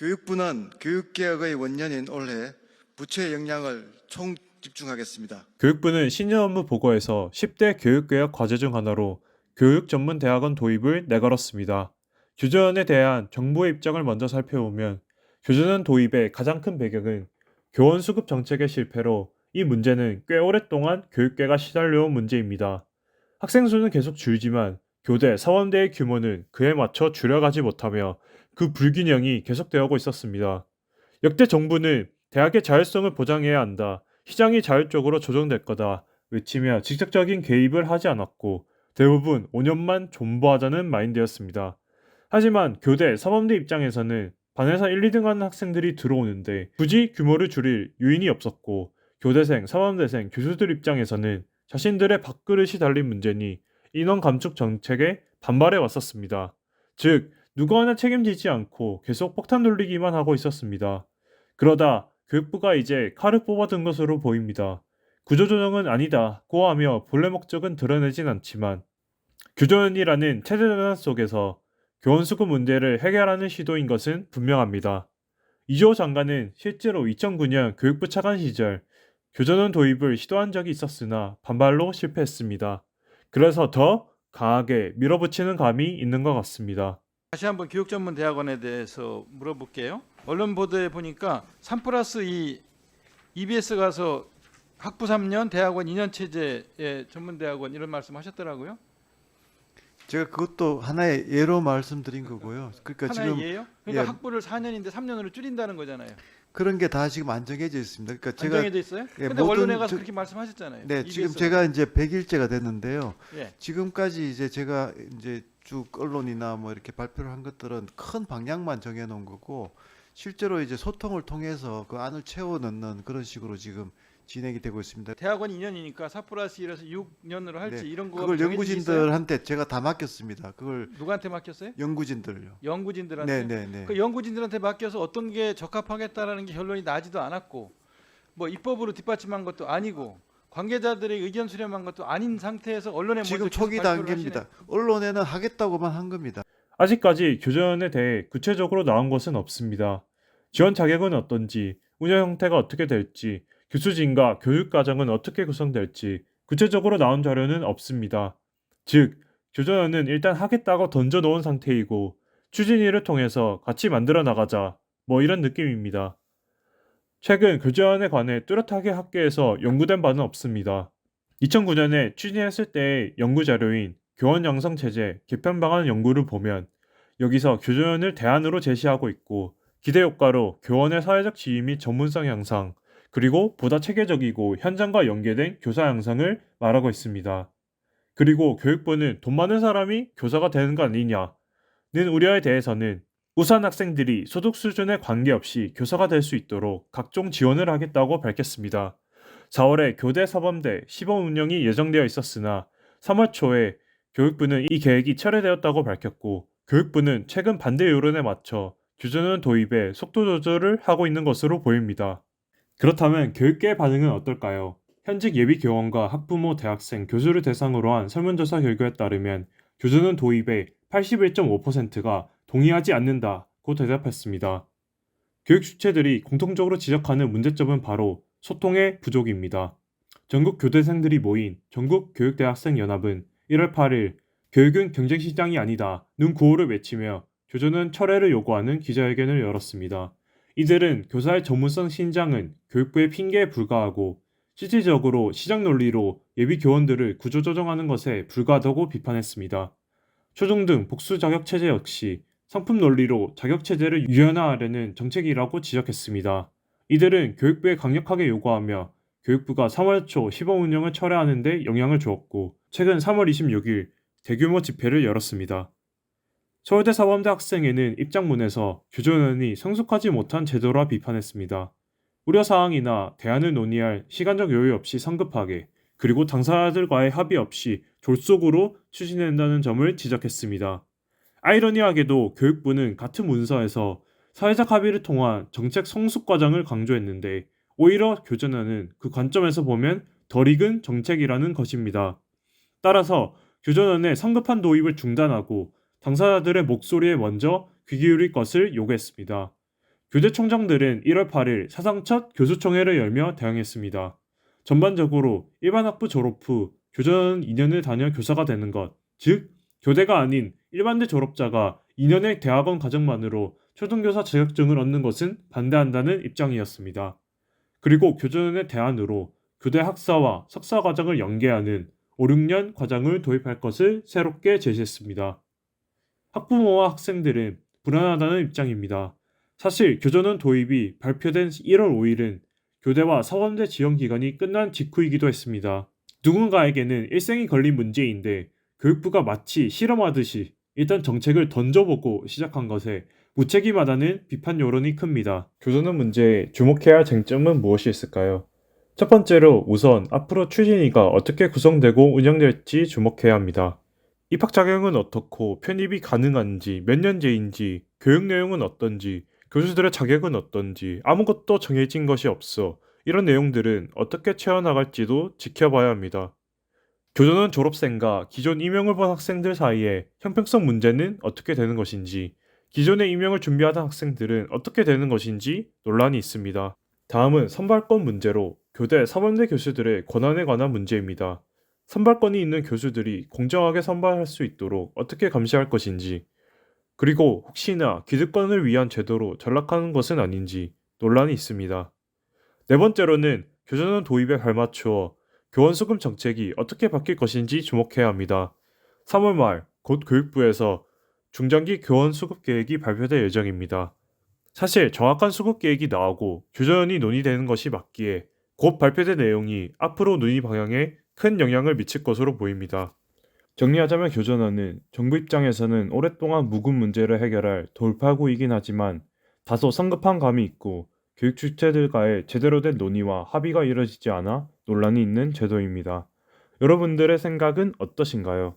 교육부는 교육개혁의 원년인 올해 부처의 역량을 총집중하겠습니다. 교육부는 신년 업무 보고에서 10대 교육개혁 과제 중 하나로 교육전문대학원 도입을 내걸었습니다. 교전에 대한 정부의 입장을 먼저 살펴보면 교전원 도입의 가장 큰 배경은 교원 수급 정책의 실패로 이 문제는 꽤 오랫동안 교육계가 시달려온 문제입니다. 학생 수는 계속 줄지만 교대, 사범대의 규모는 그에 맞춰 줄여가지 못하며 그 불균형이 계속되어오고 있었습니다. 역대 정부는 대학의 자율성을 보장해야 한다, 시장이 자율적으로 조정될 거다 외치며 직접적인 개입을 하지 않았고 대부분 5년만 존버하자는 마인드였습니다. 하지만 교대, 사범대 입장에서는 반에서 1, 2등 하는 학생들이 들어오는데 굳이 규모를 줄일 요인이 없었고 교대생, 사범대생, 교수들 입장에서는 자신들의 밥그릇이 달린 문제니 인원 감축 정책에 반발해 왔었습니다. 즉, 누구 하나 책임지지 않고 계속 폭탄 돌리기만 하고 있었습니다. 그러다 교육부가 이제 칼을 뽑아든 것으로 보입니다. 구조조정은 아니다고 하며 본래 목적은 드러내진 않지만 교조연이라는 체제 전환 속에서 교원 수급 문제를 해결하는 시도인 것은 분명합니다. 이주호 장관은 실제로 2009년 교육부 차관 시절 교전원 도입을 시도한 적이 있었으나 반발로 실패했습니다. 그래서 더 강하게 밀어붙이는 감이 있는 것 같습니다. 다시 한번 교육전문대학원에 대해서 물어볼게요. 언론 보도에 보니까 3+2 EBS 가서 학부 3년, 대학원 2년 체제의 전문대학원 이런 말씀하셨더라고요. 제가 그것도 하나의 예로 말씀드린 거고요. 그러니까 하나의 지금 예요? 그러니까 예. 학부를 4년인데 3년으로 줄인다는 거잖아요. 그런 게 다 지금 안정해져 있습니다. 그러니까 제가 안정해져 있어요? 예, 근데 모든 언론에 가서 저- 그렇게 말씀하셨잖아요. 네, 지금 EBS 가. 제가 이제 100일째가 됐는데요. 예. 지금까지 이제 제가 이제 쭉 언론이나 뭐 이렇게 발표를 한 것들은 큰 방향만 정해 놓은 거고 실제로 이제 소통을 통해서 그 안을 채워 넣는 그런 식으로 지금 진행이 되고 있습니다. 대학원 2년이니까 4+1에서 6년으로 할지 네, 이런 거 그걸 정해진 게 있어요? 연구진들한테 제가 다 맡겼습니다. 그걸 누구한테 맡겼어요? 연구진들요. 연구진들한테. 네, 네, 네. 그 연구진들한테 맡겨서 어떤 게 적합하겠다라는 게 결론이 나지도 않았고 뭐 입법으로 뒷받침한 것도 아니고 관계자들의 의견 수렴한 것도 아닌 상태에서 언론에 지금 먼저 계속 초기 발표를 단계입니다. 언론에는 하겠다고만 한 겁니다. 아직까지 교전에 대해 구체적으로 나온 것은 없습니다. 지원 자격은 어떤지, 운영 형태가 어떻게 될지, 교수진과 교육과정은 어떻게 구성될지 구체적으로 나온 자료는 없습니다. 즉, 교전은 일단 하겠다고 던져놓은 상태이고 추진위를 통해서 같이 만들어 나가자 뭐 이런 느낌입니다. 최근 교전에 관해 뚜렷하게 학계에서 연구된 바는 없습니다. 2009년에 추진했을 때의 연구자료인 교원 양성 체제 개편 방안 연구를 보면 여기서 교전을 대안으로 제시하고 있고 기대 효과로 교원의 사회적 지위 및 전문성 향상 그리고 보다 체계적이고 현장과 연계된 교사 양상을 말하고 있습니다. 그리고 교육부는 돈 많은 사람이 교사가 되는 거 아니냐는 우려에 대해서는 우수한 학생들이 소득 수준에 관계없이 교사가 될 수 있도록 각종 지원을 하겠다고 밝혔습니다. 4월에 교대 사범대 시범 운영이 예정되어 있었으나 3월 초에 교육부는 이 계획이 철회되었다고 밝혔고 교육부는 최근 반대 여론에 맞춰 교전원 도입에 속도 조절을 하고 있는 것으로 보입니다. 그렇다면 교육계의 반응은 어떨까요? 현직 예비 교원과 학부모, 대학생, 교수를 대상으로 한 설문조사 결과에 따르면 교전원 도입에 81.5%가 동의하지 않는다고 대답했습니다. 교육 주체들이 공통적으로 지적하는 문제점은 바로 소통의 부족입니다. 전국 교대생들이 모인 전국교육대학생연합은 1월 8일 교육은 경쟁시장이 아니다 는 구호를 외치며 교전원 철회를 요구하는 기자회견을 열었습니다. 이들은 교사의 전문성 신장은 교육부의 핑계에 불과하고 실질적으로 시장 논리로 예비 교원들을 구조조정하는 것에 불과하다고 비판했습니다. 초중등 복수 자격 체제 역시 상품 논리로 자격 체제를 유연화하려는 정책이라고 지적했습니다. 이들은 교육부에 강력하게 요구하며 교육부가 3월 초 시범 운영을 철회하는 데 영향을 주었고 최근 3월 26일 대규모 집회를 열었습니다. 서울대 사범대 학생회는 입장문에서 교전원이 성숙하지 못한 제도라 비판했습니다. 우려사항이나 대안을 논의할 시간적 여유 없이 성급하게 그리고 당사자들과의 합의 없이 졸속으로 추진한다는 점을 지적했습니다. 아이러니하게도 교육부는 같은 문서에서 사회적 합의를 통한 정책 성숙 과정을 강조했는데 오히려 교전원은 그 관점에서 보면 덜 익은 정책이라는 것입니다. 따라서 교전원의 성급한 도입을 중단하고 당사자들의 목소리에 먼저 귀 기울일 것을 요구했습니다. 교대 총장들은 1월 8일 사상 첫 교수총회를 열며 대응했습니다. 전반적으로 일반 학부 졸업 후 교전 2년을 다녀 교사가 되는 것, 즉 교대가 아닌 일반대 졸업자가 2년의 대학원 과정만으로 초등교사 자격증을 얻는 것은 반대한다는 입장이었습니다. 그리고 교전의 대안으로 교대 학사와 석사 과정을 연계하는 5, 6년 과정을 도입할 것을 새롭게 제시했습니다. 학부모와 학생들은 불안하다는 입장입니다. 사실 교전원 도입이 발표된 1월 5일은 교대와 사범대 지원 기간이 끝난 직후이기도 했습니다. 누군가에게는 일생이 걸린 문제인데 교육부가 마치 실험하듯이 일단 정책을 던져보고 시작한 것에 무책임하다는 비판 여론이 큽니다. 교전원 문제에 주목해야 할 쟁점은 무엇이 있을까요? 첫 번째로 우선 앞으로 추진위가 어떻게 구성되고 운영될지 주목해야 합니다. 입학 자격은 어떻고 편입이 가능한지, 몇 년제인지, 교육 내용은 어떤지, 교수들의 자격은 어떤지 아무것도 정해진 것이 없어 이런 내용들은 어떻게 채워나갈지도 지켜봐야 합니다. 교전원 졸업생과 기존 임용을 본 학생들 사이에 형평성 문제는 어떻게 되는 것인지, 기존의 임용을 준비하던 학생들은 어떻게 되는 것인지 논란이 있습니다. 다음은 선발권 문제로 교대 사범대 교수들의 권한에 관한 문제입니다. 선발권이 있는 교수들이 공정하게 선발할 수 있도록 어떻게 감시할 것인지, 그리고 혹시나 기득권을 위한 제도로 전락하는 것은 아닌지 논란이 있습니다. 네 번째로는 교전원 도입에 발맞추어 교원수급 정책이 어떻게 바뀔 것인지 주목해야 합니다. 3월 말 곧 교육부에서 중장기 교원수급 계획이 발표될 예정입니다. 사실 정확한 수급 계획이 나오고 교전이 논의되는 것이 맞기에 곧 발표된 내용이 앞으로 논의 방향에 큰 영향을 미칠 것으로 보입니다. 정리하자면 교전원은 정부 입장에서는 오랫동안 묵은 문제를 해결할 돌파구이긴 하지만 다소 성급한 감이 있고 교육 주체들과의 제대로 된 논의와 합의가 이뤄지지 않아 논란이 있는 제도입니다. 여러분들의 생각은 어떠신가요?